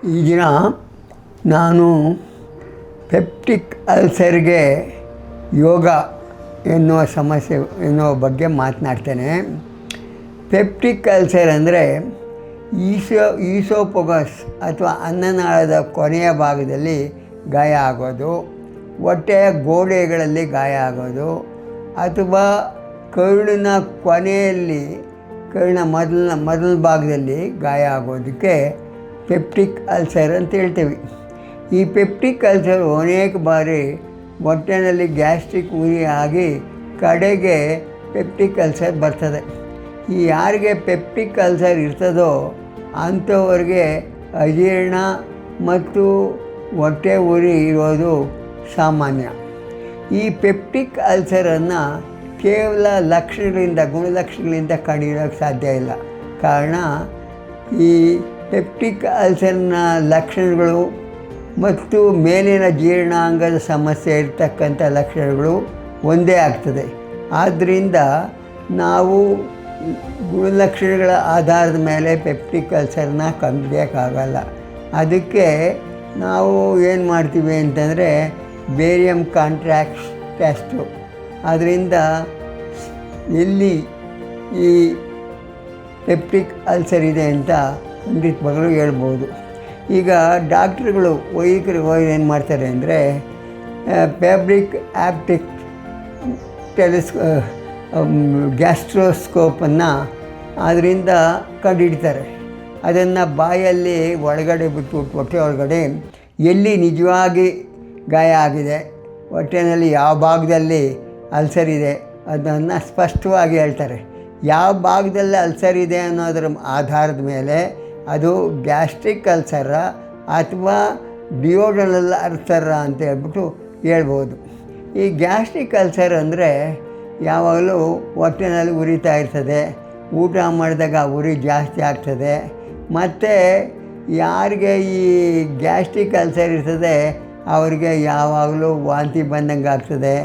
ಈ ದಿನ ನಾನು ಪೆಪ್ಟಿಕ್ ಅಲ್ಸರ್ಗೆ ಯೋಗ ಎನ್ನುವ ಸಮಸ್ಯೆ ಎನ್ನುವ ಬಗ್ಗೆ ಮಾತನಾಡ್ತೇನೆ. ಪೆಪ್ಟಿಕ್ ಅಲ್ಸರ್ ಅಂದರೆ ಈಸೋಫೇಗಸ್ ಅಥವಾ ಅನ್ನನಾಳದ ಕೊನೆಯ ಭಾಗದಲ್ಲಿ ಗಾಯ ಆಗೋದು, ಹೊಟ್ಟೆಯ ಗೋಡೆಗಳಲ್ಲಿ ಗಾಯ ಆಗೋದು, ಅಥವಾ ಕರುಳಿನ ಕೊನೆಯಲ್ಲಿ ಕರುಳಿನ ಮೊದಲ ಭಾಗದಲ್ಲಿ ಗಾಯ ಆಗೋದಕ್ಕೆ ಪೆಪ್ಟಿಕ್ ಅಲ್ಸರ್ ಅಂತ ಹೇಳ್ತೇವೆ. ಈ ಪೆಪ್ಟಿಕ್ ಅಲ್ಸರ್ ಅನೇಕ ಬಾರಿ ಹೊಟ್ಟೆಯಲ್ಲಿ ಗ್ಯಾಸ್ಟ್ರಿಕ್ ಉರಿ ಆಗಿ ಕಡೆಗೆ ಪೆಪ್ಟಿಕ್ ಅಲ್ಸರ್ ಬರ್ತದೆ. ಈ ಯಾರಿಗೆ ಪೆಪ್ಟಿಕ್ ಅಲ್ಸರ್ ಇರ್ತದೋ ಅಂಥವ್ರಿಗೆ ಅಜೀರ್ಣ ಮತ್ತು ಹೊಟ್ಟೆ ಉರಿ ಇರೋದು ಸಾಮಾನ್ಯ. ಈ ಪೆಪ್ಟಿಕ್ ಅಲ್ಸರನ್ನು ಕೇವಲ ಗುಣಲಕ್ಷಣಗಳಿಂದ ಕಂಡುಹಿಡಿಯೋಕ್ಕೆ ಸಾಧ್ಯ ಇಲ್ಲ. ಕಾರಣ ಈ ಪೆಪ್ಟಿಕ್ ಅಲ್ಸರ್ನ ಲಕ್ಷಣಗಳು ಮತ್ತು ಮೇಲಿನ ಜೀರ್ಣಾಂಗದ ಸಮಸ್ಯೆ ಇರ್ತಕ್ಕಂಥ ಲಕ್ಷಣಗಳು ಒಂದೇ ಆಗ್ತದೆ. ಆದ್ದರಿಂದ ನಾವು ಗುಣಲಕ್ಷಣಗಳ ಆಧಾರದ ಮೇಲೆ ಪೆಪ್ಟಿಕ್ ಅಲ್ಸರ್ನ ಕಂಡುಹಿಡಿಯೋಕ್ಕಾಗಲ್ಲ. ಅದಕ್ಕೆ ನಾವು ಏನು ಮಾಡ್ತೀವಿ ಅಂತಂದರೆ ಬೇರಿಯಮ್ ಕಾಂಟ್ರಾಕ್ಟ್ ಟೆಸ್ಟು, ಅದರಿಂದ ಎಲ್ಲಿ ಈ ಪೆಪ್ಟಿಕ್ ಅಲ್ಸರ್ ಇದೆ ಅಂತ ಖಂಡಿತವಾಗಲೂ ಹೇಳ್ಬೋದು. ಈಗ ಡಾಕ್ಟ್ರುಗಳು ವೈದ್ಯರು ಏನು ಮಾಡ್ತಾರೆ ಅಂದರೆ ಪೆಪ್ಟಿಕ್ ಆಪ್ಟಿಕ್ ಗ್ಯಾಸ್ಟ್ರೋಸ್ಕೋಪನ್ನು ಅದರಿಂದ ಕಂಡುಹಿಡಿತಾರೆ. ಅದನ್ನು ಬಾಯಲ್ಲಿ ಒಳಗಡೆ ಬಿಟ್ಬಿಟ್ಟು ಹೊಟ್ಟೆ ಒಳಗಡೆ ಎಲ್ಲಿ ನಿಜವಾಗಿ ಗಾಯ ಆಗಿದೆ, ಹೊಟ್ಟೆಯಲ್ಲಿ ಯಾವ ಭಾಗದಲ್ಲಿ ಅಲ್ಸರ್ ಇದೆ ಅದನ್ನು ಸ್ಪಷ್ಟವಾಗಿ ಹೇಳ್ತಾರೆ. ಯಾವ ಭಾಗದಲ್ಲಿ ಅಲ್ಸರ್ ಇದೆ ಅನ್ನೋದರ ಆಧಾರದ ಮೇಲೆ ಅದು ಗ್ಯಾಸ್ಟ್ರಿಕ್ ಅಲ್ಸರ ಅಥವಾ ಡಿಯೋಡನಲ್ ಅಲ್ಸರ ಅಂತ ಹೇಳ್ಬಿಟ್ಟು ಹೇಳ್ಬೋದು. ಈ ಗ್ಯಾಸ್ಟ್ರಿಕ್ ಅಲ್ಸರ್ ಅಂದರೆ ಯಾವಾಗಲೂ ಹೊಟ್ಟೆನಲ್ಲಿ ಉರಿತಾ ಇರ್ತದೆ, ಊಟ ಮಾಡಿದಾಗ ಉರಿ ಜಾಸ್ತಿ ಆಗ್ತದೆ. ಮತ್ತು ಯಾರಿಗೆ ಈ ಗ್ಯಾಸ್ಟ್ರಿಕ್ ಅಲ್ಸರ್ ಇರ್ತದೆ ಅವರಿಗೆ ಯಾವಾಗಲೂ ವಾಂತಿ ಬಂದಂಗೆ ಆಗ್ತದೆ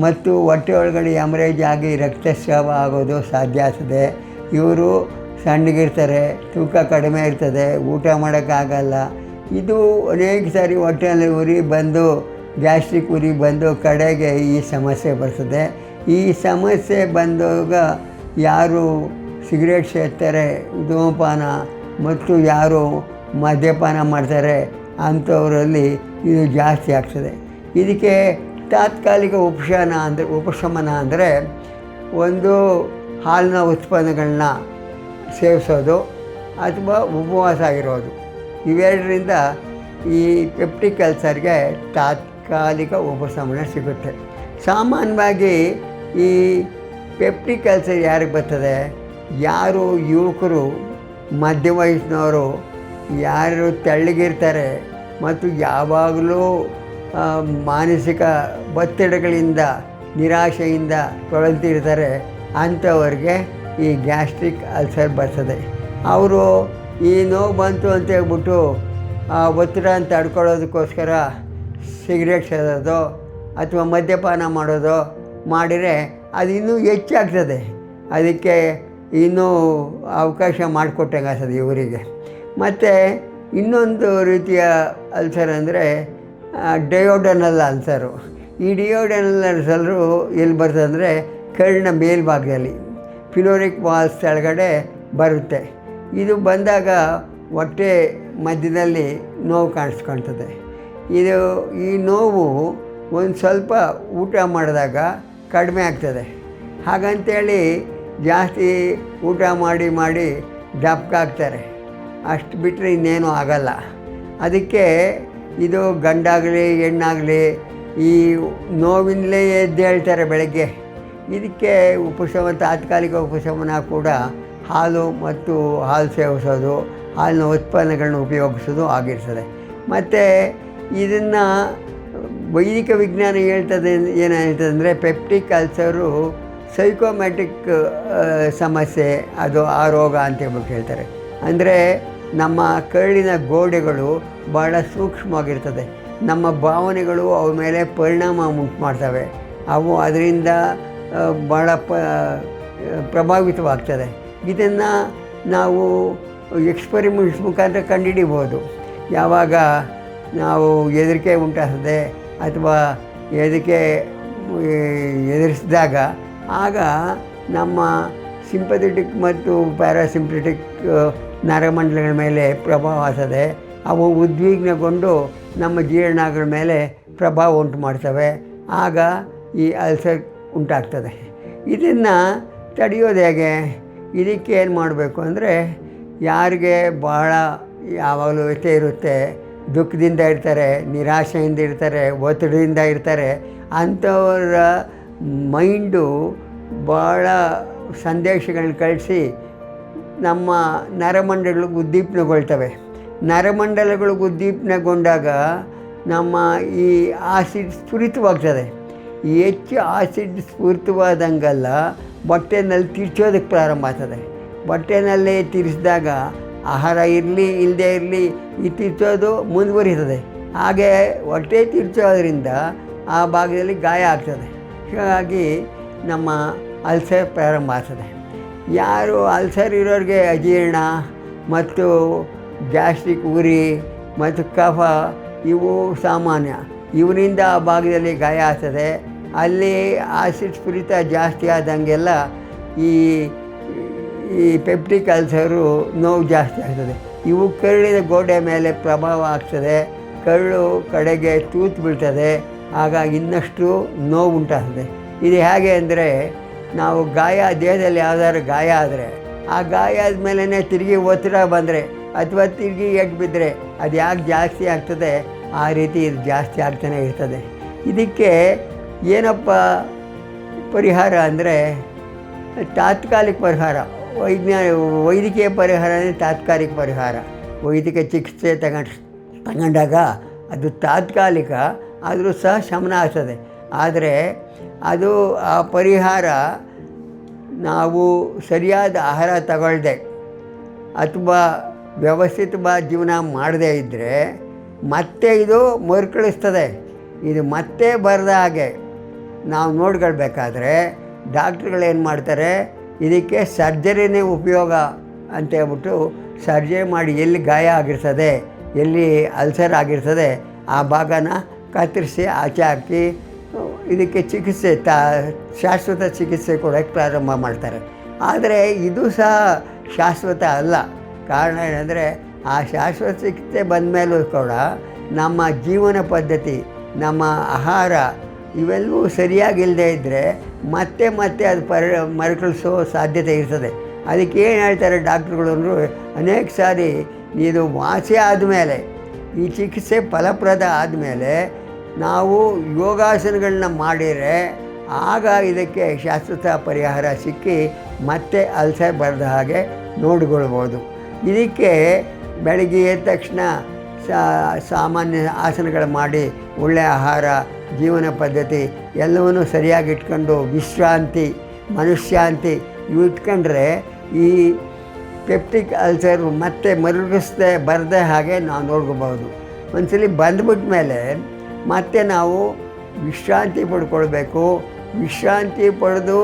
ಮತ್ತು ಹೊಟ್ಟೆ ಒಳಗಡೆ ಎಮರೇಜ್ ಆಗಿ ರಕ್ತಸ್ರಾವ ಆಗೋದು ಸಾಧ್ಯ ಆಗ್ತದೆ. ಇವರು ಸಣ್ಣಗಿರ್ತಾರೆ, ತೂಕ ಕಡಿಮೆ ಇರ್ತದೆ, ಊಟ ಮಾಡೋಕ್ಕಾಗಲ್ಲ. ಇದು ಅನೇಕ ಸಾರಿ ಹೊಟ್ಟೆಯಲ್ಲಿ ಉರಿ ಬಂದು ಗ್ಯಾಸ್ಟ್ರಿಕ್ ಉರಿ ಬಂದು ಕಡೆಗೆ ಈ ಸಮಸ್ಯೆ ಬರ್ತದೆ. ಈ ಸಮಸ್ಯೆ ಬಂದಾಗ ಯಾರು ಸಿಗರೇಟ್ ಸೇರ್ತಾರೆ, ಧೂಮಪಾನ ಮತ್ತು ಯಾರು ಮದ್ಯಪಾನ ಮಾಡ್ತಾರೆ ಅಂಥವರಲ್ಲಿ ಇದು ಜಾಸ್ತಿ ಆಗ್ತದೆ. ಇದಕ್ಕೆ ತಾತ್ಕಾಲಿಕ ಉಪಶಮನ ಅಂದರೆ ಒಂದು ಹಾಲಿನ ಉತ್ಪನ್ನಗಳನ್ನ ಸೇವಿಸೋದು ಅಥವಾ ಉಪವಾಸ ಇರೋದು. ಇವೆರಡರಿಂದ ಈ ಪೆಪ್ಟಿಕ್ ಅಲ್ಸರ್ಗೆ ತಾತ್ಕಾಲಿಕ ಉಪಶಮನ ಸಿಗುತ್ತೆ. ಸಾಮಾನ್ಯವಾಗಿ ಈ ಪೆಪ್ಟಿಕ್ ಅಲ್ಸರ್ ಯಾರಿಗೆ ಬರ್ತದೆ? ಯಾರು ಯುವಕರು, ಮಧ್ಯ ವಯಸ್ಸಿನವರು, ಯಾರು ತೆಳ್ಳಗಿರ್ತಾರೆ ಮತ್ತು ಯಾವಾಗಲೂ ಮಾನಸಿಕ ಒತ್ತಡಗಳಿಂದ ನಿರಾಶೆಯಿಂದ ತೊಳಲ್ತಿರ್ತಾರೆ ಅಂಥವ್ರಿಗೆ ಈ ಗ್ಯಾಸ್ಟ್ರಿಕ್ ಅಲ್ಸರ್ ಬರ್ತದೆ. ಅವರು ಈ ನೋವು ಬಂತು ಅಂತ ಹೇಳ್ಬಿಟ್ಟು ಆ ಒತ್ತಡ ತಡ್ಕೊಳ್ಳೋದಕ್ಕೋಸ್ಕರ ಸಿಗರೇಟ್ ಸೇದೋದು ಅಥವಾ ಮದ್ಯಪಾನ ಮಾಡೋದು ಮಾಡಿದರೆ ಅದು ಇನ್ನೂ ಹೆಚ್ಚಾಗ್ತದೆ. ಅದಕ್ಕೆ ಇನ್ನೂ ಅವಕಾಶ ಮಾಡಿಕೊಟ್ಟಂಗೆ ಆಗ್ತದೆ ಇವರಿಗೆ. ಮತ್ತು ಇನ್ನೊಂದು ರೀತಿಯ ಅಲ್ಸರ್ ಅಂದರೆ ಡಿಯೋಡನಲ್ ಅಲ್ಸರು. ಈ ಡಿಯೋಡನಲ್ ಅಲ್ಸರು ಎಲ್ಲಿ ಬರ್ತದೆ ಅಂದರೆ ಕರುಳಿನ ಮೇಲ್ಭಾಗದಲ್ಲಿ ಪಿಲೋರಿಕ್ ವಾಲ್ಸ್ ಕೆಳಗಡೆ ಬರುತ್ತೆ. ಇದು ಬಂದಾಗ ಹೊಟ್ಟೆ ಮಧ್ಯದಲ್ಲಿ ನೋವು ಕಾಣಿಸ್ಕೊಳ್ತದೆ. ಈ ನೋವು ಒಂದು ಸ್ವಲ್ಪ ಊಟ ಮಾಡಿದಾಗ ಕಡಿಮೆ ಆಗ್ತದೆ. ಹಾಗಂತೇಳಿ ಜಾಸ್ತಿ ಊಟ ಮಾಡಿ ದಪ್ಪಗಾಗ್ತಾರೆ, ಅಷ್ಟು ಬಿಟ್ಟರೆ ಇನ್ನೇನು ಆಗಲ್ಲ. ಅದಕ್ಕೆ ಇದು ಗಂಡಾಗಲಿ ಹೆಣ್ಣಾಗಲಿ ಈ ನೋವಿನಲ್ಲೇ ಎದ್ದೇಳ್ತಾರೆ ಬೆಳಗ್ಗೆ. ಇದಕ್ಕೆ ತಾತ್ಕಾಲಿಕ ಉಪಶಮನ ಕೂಡ ಹಾಲು ಮತ್ತು ಹಾಲು ಸೇವಿಸೋದು, ಹಾಲಿನ ಉತ್ಪನ್ನಗಳನ್ನ ಉಪಯೋಗಿಸೋದು ಆಗಿರ್ತದೆ. ಮತ್ತು ಇದನ್ನು ವೈದಿಕ ವಿಜ್ಞಾನ ಹೇಳ್ತದೆ, ಏನು ಹೇಳ್ತದೆ ಅಂದರೆ ಪೆಪ್ಟಿಕ್ ಅಲ್ಸರು ಸೈಕೋಮ್ಯಾಟಿಕ್ ಸಮಸ್ಯೆ, ಅದು ಆ ರೋಗ ಅಂತೇಳ್ಬಿಟ್ಟು ಹೇಳ್ತಾರೆ. ಅಂದರೆ ನಮ್ಮ ಕರುಳಿನ ಗೋಡೆಗಳು ಭಾಳ ಸೂಕ್ಷ್ಮವಾಗಿರ್ತದೆ. ನಮ್ಮ ಭಾವನೆಗಳು ಅವ ಮೇಲೆ ಪರಿಣಾಮ ಉಂಟು ಮಾಡ್ತವೆ. ಅವು ಅದರಿಂದ ಭಾಳ ಪ್ರಭಾವಿತವಾಗ್ತದೆ. ಇದನ್ನು ನಾವು ಎಕ್ಸ್ಪರಿಮೆಂಟ್ಸ್ ಮುಖಾಂತರ ಕಂಡುಹಿಡಿಬೋದು. ಯಾವಾಗ ನಾವು ಹೆದರಿಕೆ ಉಂಟಾಗ್ತದೆ ಅಥವಾ ಹೆದರಿಕೆ ಎದುರಿಸಿದಾಗ ಆಗ ನಮ್ಮ ಸಿಂಪಥೆಟಿಕ್ ಮತ್ತು ಪ್ಯಾರಾಸಿಂಪಥೆಟಿಕ್ ನರಮಂಡಲಗಳ ಮೇಲೆ ಪ್ರಭಾವ ಆಗ್ತದೆ. ಅವು ಉದ್ವಿಗ್ನಗೊಂಡು ನಮ್ಮ ಜೀರ್ಣಗಳ ಮೇಲೆ ಪ್ರಭಾವ ಉಂಟು ಮಾಡ್ತವೆ. ಆಗ ಈ ಅಲ್ಸರ್ ಉಂಟಾಗ್ತದೆ. ಇದನ್ನು ತಡೆಯೋದು ಹೇಗೆ? ಇದಕ್ಕೆ ಏನು ಮಾಡಬೇಕು ಅಂದರೆ, ಯಾರಿಗೆ ಬಹಳ ಯಾವಾಗಲೂ ವ್ಯಥೆ ಇರುತ್ತೆ, ದುಃಖದಿಂದ ಇರ್ತಾರೆ, ನಿರಾಶೆಯಿಂದ ಇರ್ತಾರೆ, ಒತ್ತಡದಿಂದ ಇರ್ತಾರೆ, ಅಂಥವರ ಮೈಂಡು ಭಾಳ ಸಂದೇಶಗಳನ್ನ ಕಳಿಸಿ ನಮ್ಮ ನರಮಂಡಲಗಳಿಗೆ ಉದ್ದೀಪನಗೊಳ್ತವೆ. ನರಮಂಡಲಗಳಿಗೆ ಉದ್ದೀಪನಗೊಂಡಾಗ ನಮ್ಮ ಈ ಆಸಿಡ್ ಸ್ಫುರಿತವಾಗ್ತದೆ. ಈ ಹೆಚ್ಚು ಆಸಿಡ್ ಸ್ಫುರಿತವಾದಂಗೆಲ್ಲ ಹೊಟ್ಟೆನಲ್ಲಿ ತಿರ್ಚೋದಕ್ಕೆ ಪ್ರಾರಂಭ ಆಗ್ತದೆ. ಹೊಟ್ಟೆನಲ್ಲಿ ತಿರ್ಸಿದಾಗ ಆಹಾರ ಇರಲಿ ಇಲ್ಲದೇ ಇರಲಿ ಈ ತಿರ್ಚೋದು ಮುಂದುವರಿತದೆ. ಹಾಗೆ ಹೊಟ್ಟೆ ತಿರ್ಚೋದ್ರಿಂದ ಆ ಭಾಗದಲ್ಲಿ ಗಾಯ ಆಗ್ತದೆ. ಹೀಗಾಗಿ ನಮ್ಮ ಅಲ್ಸರ್ ಪ್ರಾರಂಭ ಆಗ್ತದೆ. ಯಾರು ಅಲ್ಸರ್ ಇರೋರಿಗೆ ಅಜೀರ್ಣ ಮತ್ತು ಗ್ಯಾಸ್ಟ್ರಿಕ್ ಉರಿ ಮತ್ತು ಕಫ ಇವು ಸಾಮಾನ್ಯ. ಇವರಿಂದ ಆ ಭಾಗದಲ್ಲಿ ಗಾಯ ಆಗ್ತದೆ. ಅಲ್ಲಿ ಆಸಿಡ್ ಸ್ಫುರಿತ ಜಾಸ್ತಿ ಆದಂಗೆಲ್ಲ ಈ ಪೆಪ್ಟಿಕ್ ಅಲ್ಸರು ನೋವು ಜಾಸ್ತಿ ಆಗ್ತದೆ. ಇವು ಕರುಳಿನ ಗೋಡೆ ಮೇಲೆ ಪ್ರಭಾವ ಆಗ್ತದೆ. ಕರುಳು ಕಡೆಗೆ ತೂತು ಬೀಳ್ತದೆ. ಆಗ ಇನ್ನಷ್ಟು ನೋವು ಉಂಟಾಗ್ತದೆ. ಇದು ಹೇಗೆ ಅಂದರೆ, ನಾವು ಗಾಯ ದೇಹದಲ್ಲಿ ಯಾವ್ದಾದ್ರು ಗಾಯ ಆದರೆ ಆ ಗಾಯ ಆದಮೇಲೆ ತಿರುಗಿ ಒತ್ತಡ ಬಂದರೆ ಅಥವಾ ತಿರುಗಿ ಎದ್ದು ಬಿದ್ದರೆ ಅದು ಯಾಕೆ ಜಾಸ್ತಿ ಆಗ್ತದೆ, ಆ ರೀತಿ ಇದು ಜಾಸ್ತಿ ಆಗ್ತಾನೆ ಇರ್ತದೆ. ಇದಕ್ಕೆ ಏನಪ್ಪ ಪರಿಹಾರ ಅಂದರೆ, ತಾತ್ಕಾಲಿಕ ಪರಿಹಾರ. ವೈದ್ಯಕೀಯ ಪರಿಹಾರ ಅಂದರೆ ತಾತ್ಕಾಲಿಕ ಪರಿಹಾರ. ವೈದ್ಯಕೀಯ ಚಿಕಿತ್ಸೆ ತಗೊಂಡಾಗ ಅದು ತಾತ್ಕಾಲಿಕ ಆದರೂ ಸಹ ಶಮನ ಆಗ್ತದೆ. ಆದರೆ ಅದು ಆ ಪರಿಹಾರ ನಾವು ಸರಿಯಾದ ಆಹಾರ ತಗೊಳ್ಳದೆ ಅಥವಾ ವ್ಯವಸ್ಥಿತವಾದ ಜೀವನ ಮಾಡದೇ ಇದ್ದರೆ ಮತ್ತೆ ಇದು ಮರುಕಳಿಸ್ತದೆ. ಇದು ಮತ್ತೆ ಬರದ ಹಾಗೆ ನಾವು ನೋಡ್ಕೊಳ್ಬೇಕಾದ್ರೆ ಡಾಕ್ಟ್ರುಗಳೇನು ಮಾಡ್ತಾರೆ, ಇದಕ್ಕೆ ಸರ್ಜರಿನೇ ಉಪಯೋಗ ಅಂತ ಹೇಳ್ಬಿಟ್ಟು ಸರ್ಜರಿ ಮಾಡಿ ಎಲ್ಲಿ ಗಾಯ ಆಗಿರ್ತದೆ, ಎಲ್ಲಿ ಅಲ್ಸರ್ ಆಗಿರ್ತದೆ ಆ ಭಾಗನ ಕತ್ತರಿಸಿ ಆಚೆ ಹಾಕಿ ಇದಕ್ಕೆ ಚಿಕಿತ್ಸೆ ಶಾಶ್ವತ ಚಿಕಿತ್ಸೆ ಕೊಡೋಕ್ಕೆ ಪ್ರಾರಂಭ ಮಾಡ್ತಾರೆ. ಆದರೆ ಇದು ಸಹ ಶಾಶ್ವತ ಅಲ್ಲ. ಕಾರಣ ಏನಂದರೆ, ಆ ಶಾಶ್ವತ ಚಿಕಿತ್ಸೆ ಬಂದ ಮೇಲೂ ಕೂಡ ನಮ್ಮ ಜೀವನ ಪದ್ಧತಿ, ನಮ್ಮ ಆಹಾರ ಇವೆಲ್ಲವೂ ಸರಿಯಾಗಿಲ್ಲದೆ ಇದ್ದರೆ ಮತ್ತೆ ಮತ್ತೆ ಅದು ಮರುಕಳಿಸೋ ಸಾಧ್ಯತೆ ಇರ್ತದೆ. ಅದಕ್ಕೆ ಏನು ಹೇಳ್ತಾರೆ ಡಾಕ್ಟ್ರುಗಳು ಅಂದರೆ, ಅನೇಕ ಸಾರಿ ಇದು ವಾಸಿ ಆದಮೇಲೆ, ಈ ಚಿಕಿತ್ಸೆ ಫಲಪ್ರದ ಆದಮೇಲೆ ನಾವು ಯೋಗಾಸನಗಳನ್ನ ಮಾಡಿದರೆ ಆಗ ಇದಕ್ಕೆ ಶಾಶ್ವತ ಪರಿಹಾರ ಸಿಕ್ಕಿ ಮತ್ತೆ ಅಲ್ಸರ್ ಬರದ ಹಾಗೆ ನೋಡಿಕೊಳ್ಬೋದು. ಇದಕ್ಕೆ ಬೆಳಗ್ಗೆ ಎದ್ದ ತಕ್ಷಣ ಸಾಮಾನ್ಯ ಆಸನಗಳು ಮಾಡಿ, ಒಳ್ಳೆಯ ಆಹಾರ, ಜೀವನ ಪದ್ಧತಿ ಎಲ್ಲವನ್ನೂ ಸರಿಯಾಗಿ ಇಟ್ಕೊಂಡು ವಿಶ್ರಾಂತಿ, ಮನಃಶಾಂತಿ ಇವು ಇಟ್ಕೊಂಡ್ರೆ ಈ ಪೆಪ್ಟಿಕ್ ಅಲ್ಸರ್ ಮತ್ತೆ ಮರುಗಿಸದೆ ಬರದೆ ಹಾಗೆ ನಾವು ನೋಡ್ಕೋಬಹುದು. ಒಂದ್ಸಲಿ ಬಂದ್ಬಿಟ್ಟ ಮೇಲೆ ಮತ್ತೆ ನಾವು ವಿಶ್ರಾಂತಿ ಪಡ್ಕೊಳ್ಬೇಕು. ವಿಶ್ರಾಂತಿ ಪಡೆದು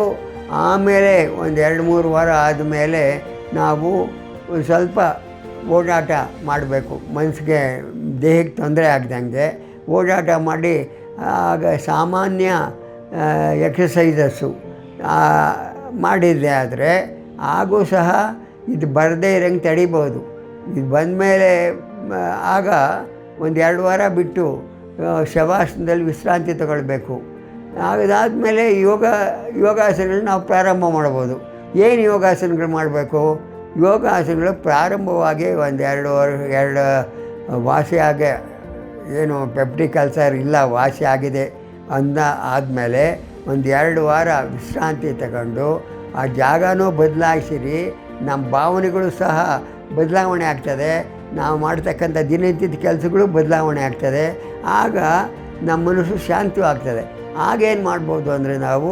ಆಮೇಲೆ ಒಂದು 2-3 ವಾರ ಆದಮೇಲೆ ನಾವು ಒಂದು ಸ್ವಲ್ಪ ಓಡಾಟ ಮಾಡಬೇಕು. ಮನಸ್ಸಿಗೆ ದೇಹಕ್ಕೆ ತೊಂದರೆ ಆಗ್ದಂಗೆ ಓಡಾಟ ಮಾಡಿ, ಆಗ ಸಾಮಾನ್ಯ ಎಕ್ಸಸೈಸಸ್ಸು ಮಾಡಿದ್ದೆ ಆದರೆ ಹಾಗೂ ಸಹ ಇದು ಬರದೇ ಇರೋಂಗೆ ತಡಿಬೋದು. ಇದು ಬಂದಮೇಲೆ ಆಗ ಒಂದು 2 ವಾರ ಬಿಟ್ಟು ಶವಾಸನದಲ್ಲಿ ವಿಶ್ರಾಂತಿ ತಗೊಳ್ಬೇಕು. ಅದಾದಮೇಲೆ ಯೋಗಾಸನಗಳು ನಾವು ಪ್ರಾರಂಭ ಮಾಡ್ಬೋದು. ಏನು ಯೋಗಾಸನಗಳು ಮಾಡಬೇಕು? ಯೋಗಾಸನಗಳು ಪ್ರಾರಂಭವಾಗಿ ಒಂದು 2 ವಾಸಿಯಾಗೆ, ಏನು ಪೆಪ್ಟಿಕ್ ಅಲ್ಸರ್ ಇಲ್ಲ ವಾಸಿ ಆಗಿದೆ ಆದಮೇಲೆ ಒಂದು 2 ವಾರ ವಿಶ್ರಾಂತಿ ತಗೊಂಡು ಆ ಜಾಗನೂ ಬದಲಾಯಿಸಿರಿ. ನಮ್ಮ ಭಾವನೆಗಳು ಸಹ ಬದಲಾವಣೆ ಆಗ್ತದೆ. ನಾವು ಮಾಡ್ತಕ್ಕಂಥ ದಿನನಿತ್ಯದ ಕೆಲಸಗಳು ಬದಲಾವಣೆ ಆಗ್ತದೆ. ಆಗ ನಮ್ಮ ಮನಸ್ಸು ಶಾಂತವಾಗ್ತದೆ. ಆಗೇನು ಮಾಡ್ಬೋದು ಅಂದರೆ, ನಾವು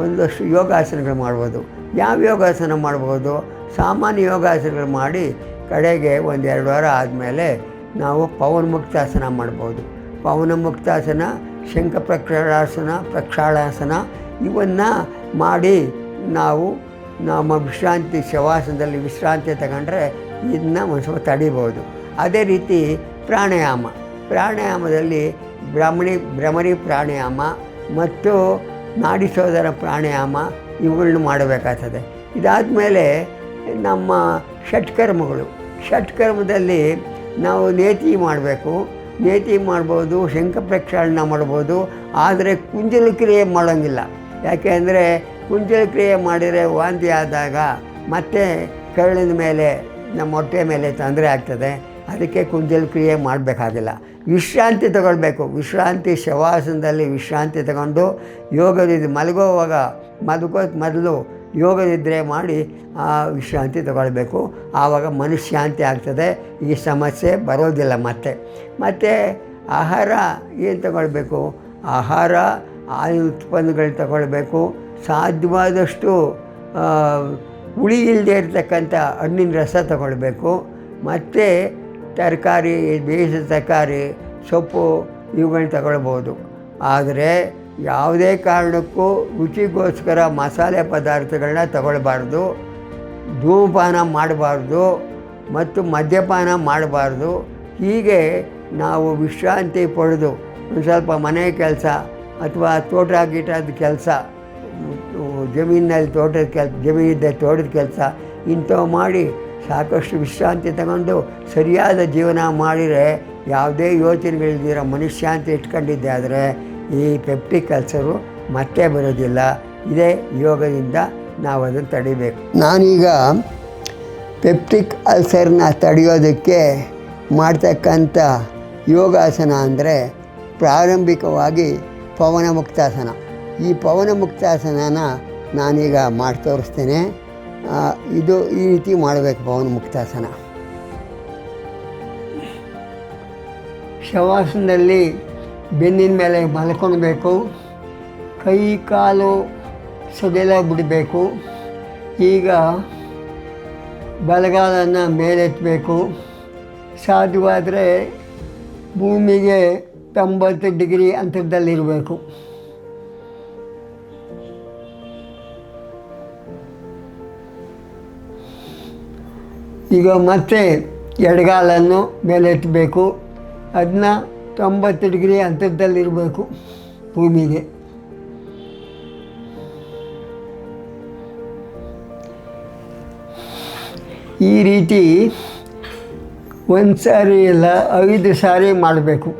ಒಂದಷ್ಟು ಯೋಗಾಸನಗಳು ಮಾಡ್ಬೋದು. ಯಾವ ಯೋಗಾಸನ ಮಾಡ್ಬೋದು? ಸಾಮಾನ್ಯ ಯೋಗಾಸನಗಳು ಮಾಡಿ ಕಡೆಗೆ ಒಂದು 2 ವಾರ ಆದಮೇಲೆ ನಾವು ಪವನಮುಕ್ತಾಸನ ಮಾಡ್ಬೋದು. ಪವನಮುಕ್ತಾಸನ, ಶಂಖ ಪ್ರಕ್ಷಾಳಾಸನ ಇವನ್ನು ಮಾಡಿ ನಾವು ನಮ್ಮ ವಿಶ್ರಾಂತಿ ಶವಾಸನದಲ್ಲಿ ವಿಶ್ರಾಂತಿ ತಗೊಂಡ್ರೆ ಇದನ್ನ ಒಂದು ಸ್ವಲ್ಪ ತಡಿಬೋದು. ಅದೇ ರೀತಿ ಪ್ರಾಣಾಯಾಮದಲ್ಲಿ ಭ್ರಮರಿ ಪ್ರಾಣಾಯಾಮ ಮತ್ತು ನಾಡಿಸೋದರ ಪ್ರಾಣಾಯಾಮ ಇವುಗಳನ್ನ ಮಾಡಬೇಕಾಗ್ತದೆ. ಇದಾದಮೇಲೆ ನಮ್ಮ ಷಟ್ಕರ್ಮದಲ್ಲಿ ನಾವು ನೇತಿ ಮಾಡಬೇಕು. ನೇತಿ ಮಾಡ್ಬೋದು, ಶಂಖ ಪ್ರಕ್ಷಾಳನ ಮಾಡ್ಬೋದು. ಆದರೆ ಕುಂಜಲ ಕ್ರಿಯೆ ಮಾಡೋಂಗಿಲ್ಲ. ಯಾಕೆ ಅಂದರೆ ಕುಂಜಲ ಕ್ರಿಯೆ ಮಾಡಿದರೆ ವಾಂತಿ ಆದಾಗ ಮತ್ತೆ ಕರುಳಿನ ಮೇಲೆ ನಮ್ಮ ಹೊಟ್ಟೆ ಮೇಲೆ ತೊಂದರೆ ಆಗ್ತದೆ. ಅದಕ್ಕೆ ಕುಂಜಲ ಕ್ರಿಯೆ ಮಾಡಬೇಕಾಗಿಲ್ಲ. ವಿಶ್ರಾಂತಿ ತಗೊಳ್ಬೇಕು. ಶವಾಸನದಲ್ಲಿ ವಿಶ್ರಾಂತಿ ತಗೊಂಡು ಯೋಗದಿಂದ ಮಲಗೋವಾಗ ಮೊದಲು ಯೋಗನಿದ್ರೆ ಮಾಡಿ ಆ ವಿಶ್ರಾಂತಿ ತಗೊಳ್ಬೇಕು. ಆವಾಗ ಮನಃಶಾಂತಿ ಆಗ್ತದೆ. ಈ ಸಮಸ್ಯೆ ಬರೋದಿಲ್ಲ. ಮತ್ತು ಆಹಾರ ಏನು ತಗೊಳ್ಬೇಕು? ಆಹಾರ ಆಯು ಉತ್ಪನ್ನಗಳು ತಗೊಳ್ಬೇಕು. ಸಾಧ್ಯವಾದಷ್ಟು ಹುಳಿ ಇಲ್ಲದೆ ಇರತಕ್ಕಂಥ ಹಣ್ಣಿನ ರಸ ತಗೊಳ್ಬೇಕು. ಮತ್ತು ತರಕಾರಿ, ಬೇಯಿಸಿದ ತರಕಾರಿ, ಸೊಪ್ಪು ಇವುಗಳನ್ನ ತಗೊಳ್ಬೋದು. ಆದರೆ ಯಾವುದೇ ಕಾರಣಕ್ಕೂ ರುಚಿಗೋಸ್ಕರ ಮಸಾಲೆ ಪದಾರ್ಥಗಳನ್ನ ತಗೊಳ್ಬಾರ್ದು. ಧೂಮಪಾನ ಮಾಡಬಾರ್ದು ಮತ್ತು ಮದ್ಯಪಾನ ಮಾಡಬಾರ್ದು. ಹೀಗೆ ನಾವು ವಿಶ್ರಾಂತಿ ಪಡೆದು ಒಂದು ಸ್ವಲ್ಪ ಮನೆ ಕೆಲಸ ಅಥವಾ ಗೀಟದ ಕೆಲಸ, ಜಮೀನಿನಲ್ಲಿ ತೋಟದ ಕೆಲಸ ಇಂಥವು ಮಾಡಿ ಸಾಕಷ್ಟು ವಿಶ್ರಾಂತಿ ತಗೊಂಡು ಸರಿಯಾದ ಜೀವನ ಮಾಡಿದರೆ, ಯಾವುದೇ ಯೋಚನೆಗಳಿದ್ದೀರ ಮನಃಶಾಂತಿ ಇಟ್ಕೊಂಡಿದ್ದೆ ಆದರೆ ಈ ಪೆಪ್ಟಿಕ್ ಅಲ್ಸರು ಮತ್ತೆ ಬರೋದಿಲ್ಲ. ಇದೇ ಯೋಗದಿಂದ ನಾವು ಅದನ್ನು ತಡಿಬೇಕು. ನಾನೀಗ ಪೆಪ್ಟಿಕ್ ಅಲ್ಸರ್ನ ತಡೆಯೋದಕ್ಕೆ ಮಾಡ್ತಕ್ಕಂಥ ಯೋಗಾಸನ ಅಂದರೆ ಪ್ರಾರಂಭಿಕವಾಗಿ ಪವನ ಮುಕ್ತಾಸನ. ಈ ಪವನ ಮುಕ್ತಾಸನನ ನಾನೀಗ ಮಾಡಿ ತೋರಿಸ್ತೇನೆ. ಈ ರೀತಿ ಮಾಡಬೇಕು ಪವನ ಮುಕ್ತಾಸನ. ಶವಾಸನದಲ್ಲಿ ಬೆನ್ನಿನ ಮೇಲೆ ಮಲ್ಕೊಳ್ಬೇಕು. ಕೈ ಕಾಲು ಸಡಿಲ ಬಿಡಬೇಕು. ಈಗ ಬಲಗಾಲನ್ನು ಮೇಲೆತ್ತಬೇಕು. ಸಾಧ್ಯವಾದರೆ ಭೂಮಿಗೆ 90 ಡಿಗ್ರಿ ಅಂತರದಲ್ಲಿರಬೇಕು. ಈಗ ಮತ್ತೆ ಎಡಗಾಲನ್ನು ಮೇಲೆತ್ತಬೇಕು. ಅದನ್ನ 90 ಡಿಗ್ರಿ ಅಂತರದಲ್ಲಿರಬೇಕು ಭೂಮಿಗೆ. ಈ ರೀತಿ ಒಂದು ಸಾರಿ ಇಲ್ಲ 5 ಸಾರಿ ಮಾಡಬೇಕು.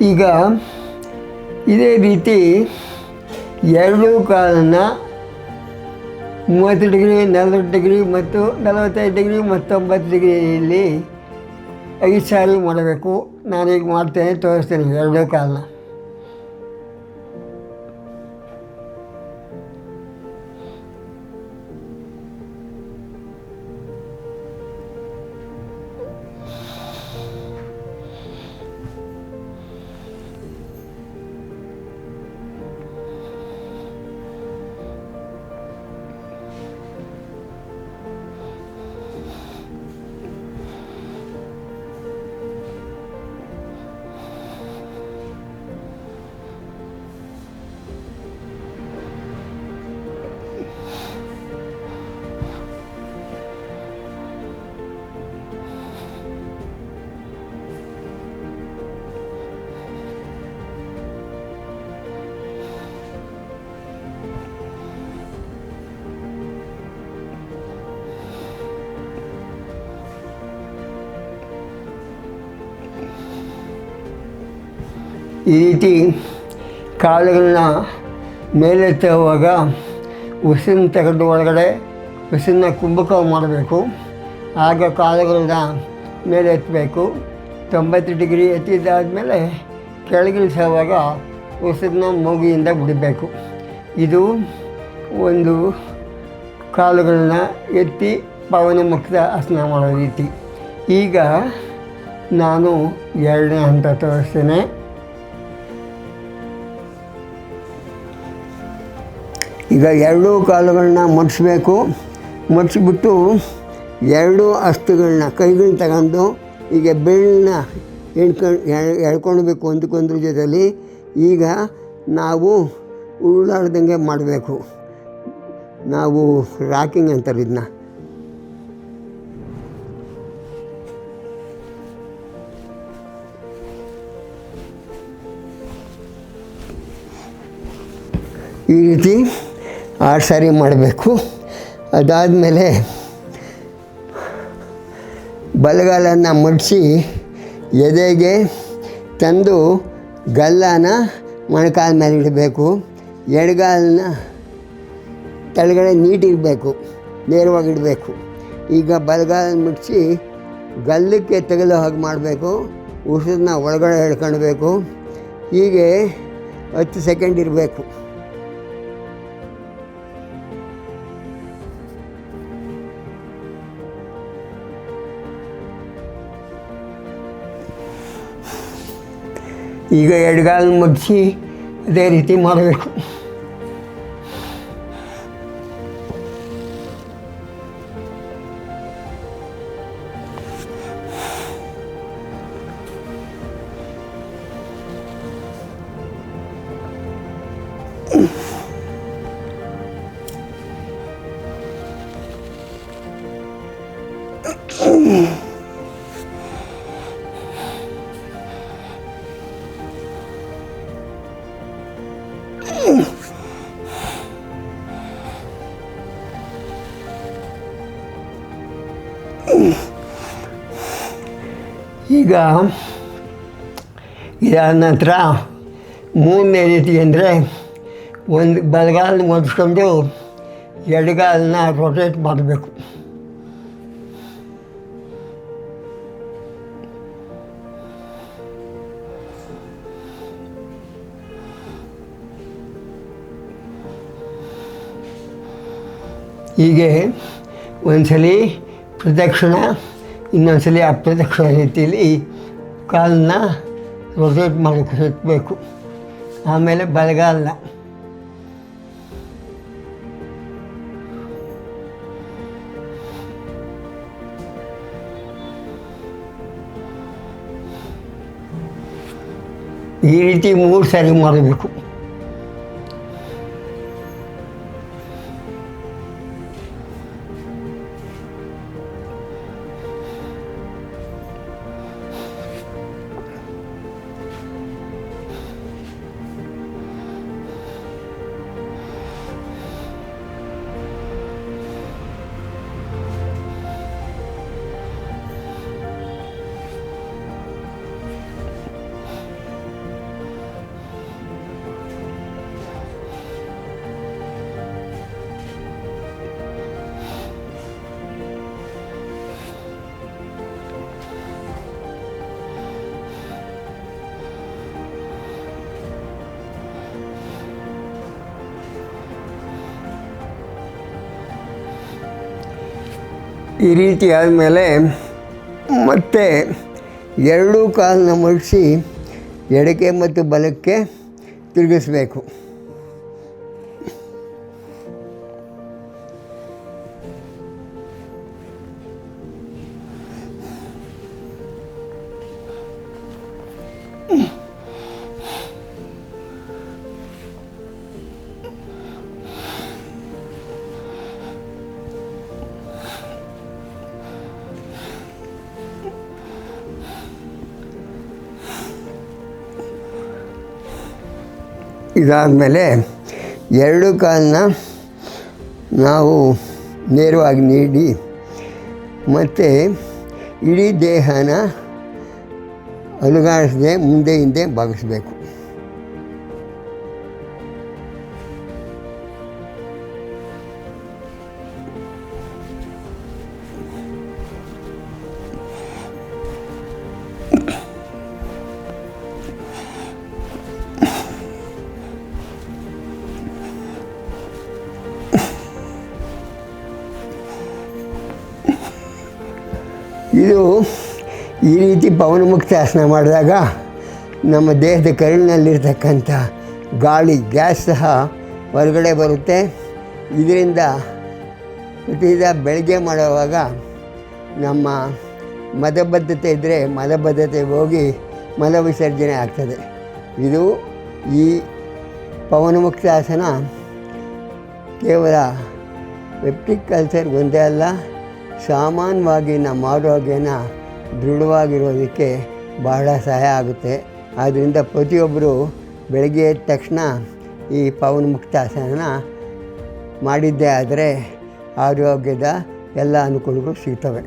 ಈಗ ಇದೇ ರೀತಿ ಎರಡೂ ಕಾಲನ್ನು 30 ಡಿಗ್ರಿ, 40 ಡಿಗ್ರಿ ಮತ್ತು 45 ಡಿಗ್ರಿ ಮತ್ತು 90 ಡಿಗ್ರಿಯಲ್ಲಿ 5 ಸಾರಿ ಮಾಡಬೇಕು. ನಾನೀಗ ಮಾಡ್ತೇನೆ, ತೋರಿಸ್ತೇನೆ ಎರಡೂ ಕಾಲನ್ನ. ಈ ರೀತಿ ಕಾಲುಗಳನ್ನ ಮೇಲೆತ್ತುವಾಗ ಉಸಿರನ್ನ ತೆಗೆದು ಒಳಗಡೆ ಉಸಿರನ್ನ ಕುಂಭಕ ಮಾಡಬೇಕು. ಆಗ ಕಾಲುಗಳನ್ನ ಮೇಲೆ ಎತ್ತಬೇಕು. 90 ಡಿಗ್ರಿ ಎತ್ತಿದ್ದಾದಮೇಲೆ ಕೆಳಗಿಳಿಸುವಾಗ ಉಸಿರನ್ನ ಮೂಗಿಯಿಂದ ಬಿಡಬೇಕು. ಇದು ಒಂದು ಕಾಲುಗಳನ್ನ ಎತ್ತಿ ಪವನ ಮುಕ್ತ ಆಸನ ಮಾಡೋ ರೀತಿ. ಈಗ ನಾನು 2ನೇ ಹಂತ ತೋರಿಸ್ತೇನೆ. ಈಗ ಎರಡೂ ಕಾಲುಗಳನ್ನ ಮಡಿಸ್ಬೇಕು. ಮಡಿಸ್ಬಿಟ್ಟು ಎರಡೂ ಹಸ್ತುಗಳನ್ನ ಕೈಗಳನ್ನ ತಗೊಂಡು ಈಗ ಬೆಳ್ಳನ್ನ ಎಳ್ಕೊಳ್ಬೇಕು ಒಂದಕ್ಕೊಂದ್ರ ಜೊತೆಯಲ್ಲಿ. ಈಗ ನಾವು ಉರುಳಾಡ್ದಂಗೆ ಮಾಡಬೇಕು. ನಾವು ರಾಕಿಂಗ್ ಅಂತಾರೆ ಇದನ್ನ. ಈ ರೀತಿ 6 ಸಾರಿ ಮಾಡಬೇಕು. ಅದಾದಮೇಲೆ ಬಲಗಾಲನ್ನು ಮಡಿಸಿ ಎದೆಗೆ ತಂದು ಗಲ್ಲನ ಮೊಣಕಾಲ ಮೇಲೆ ಇಡಬೇಕು. ಎಡಗಾಲನ್ನ ಕೆಳಗಡೆ ನೀಟಿರಬೇಕು, ನೇರವಾಗಿಡಬೇಕು. ಈಗ ಬಲಗಾಲ ಮುಡಿಸಿ ಗಲ್ಲಕ್ಕೆ ತಗಲೋ ಹಾಗೆ ಮಾಡಬೇಕು. ಉಸಿರನ್ನ ಒಳಗಡೆ ಎಳ್ಕೊಳ್ಬೇಕು. ಹೀಗೆ 10 ಸೆಕೆಂಡ್ ಇರಬೇಕು. ಈಗ ಎಡಗಾಲ ಮಡಿಸಿ ಅದೇ ರೀತಿ ಮಾಡಬೇಕು. ಈಗ ಇದಾದ ನಂತರ 3ನೇ ರೀತಿ ಅಂದರೆ ಒಂದು ಬಲಗಾಲನ್ನ ಮಡಿಸ್ಕೊಂಡು ಎಡಗಾಲನ್ನ ರೊಟೇಟ್ ಮಾಡಬೇಕು. ಹೀಗೆ ಒಂದ್ಸಲಿ ಪ್ರದಕ್ಷಿಣ, ಇನ್ನೊಂದ್ಸಲಿ ಅಪ್ರದಕ್ಷಿಣ ರೀತಿಯಲ್ಲಿ ಕಾಲನ್ನ ರೊಟೇಟ್ ಮಾಡೋಕ್ಕೆ ಸುತ್ತಬೇಕು. ಆಮೇಲೆ ಬಲಗಾಲನ್ನ ಈ ರೀತಿ 3 ಸಾರಿ ಮಾಡಬೇಕು. ಈ ರೀತಿ ಆದಮೇಲೆ ಮತ್ತೆ ಎರಡೂ ಕಾಲನ್ನ ಮಡಿಸಿ ಎಡಕ್ಕೆ ಮತ್ತು ಬಲಕ್ಕೆ ತಿರುಗಿಸ್ಬೇಕು. ಇದಾದಮೇಲೆ ಎರಡು ಕಾಲನ್ನ ನಾವು ನೇರವಾಗಿ ನೀಡಿ ಮತ್ತು ಇಡೀ ದೇಹನ ಅಲುಗಾಡಿಸದೆ ಮುಂದೆ ಹಿಂದೆ ಬಾಗಿಸ್ಬೇಕು. ಇದು ಈ ರೀತಿ ಪವನಮುಕ್ತಾಸನ ಮಾಡಿದಾಗ ನಮ್ಮ ದೇಹದ ಕರುಳಿನಲ್ಲಿರ್ತಕ್ಕಂಥ ಗಾಳಿ ಗ್ಯಾಸ್ ಸಹ ಹೊರಗಡೆ ಬರುತ್ತೆ. ಇದರಿಂದ ಪ್ರತಿದಿನ ಬೆಳಗ್ಗೆ ಮಾಡುವಾಗ ನಮ್ಮ ಮಲಬದ್ಧತೆ ಇದ್ದರೆ ಮಲಬದ್ಧತೆ ಹೋಗಿ ಮಲ ವಿಸರ್ಜನೆ ಆಗ್ತದೆ. ಇದು ಈ ಪವನಮುಕ್ತಾಸನ ಕೇವಲ ಪೆಪ್ಟಿಕ್ ಅಲ್ಸರ್ ಒಂದೇ ಅಲ್ಲ, ಸಾಮಾನ್ಯವಾಗಿ ನಮ್ಮ ಆರೋಗ್ಯನ ದೃಢವಾಗಿರೋದಕ್ಕೆ ಬಹಳ ಸಹಾಯ ಆಗುತ್ತೆ. ಆದ್ದರಿಂದ ಪ್ರತಿಯೊಬ್ಬರು ಬೆಳಗ್ಗೆ ಎದ್ದ ತಕ್ಷಣ ಈ ಪವನಮುಕ್ತಾಸನ ಮಾಡಿದ್ದೇ ಆದರೆ ಆರೋಗ್ಯದ ಎಲ್ಲ ಅನುಕೂಲಗಳು ಸಿಗ್ತವೆ.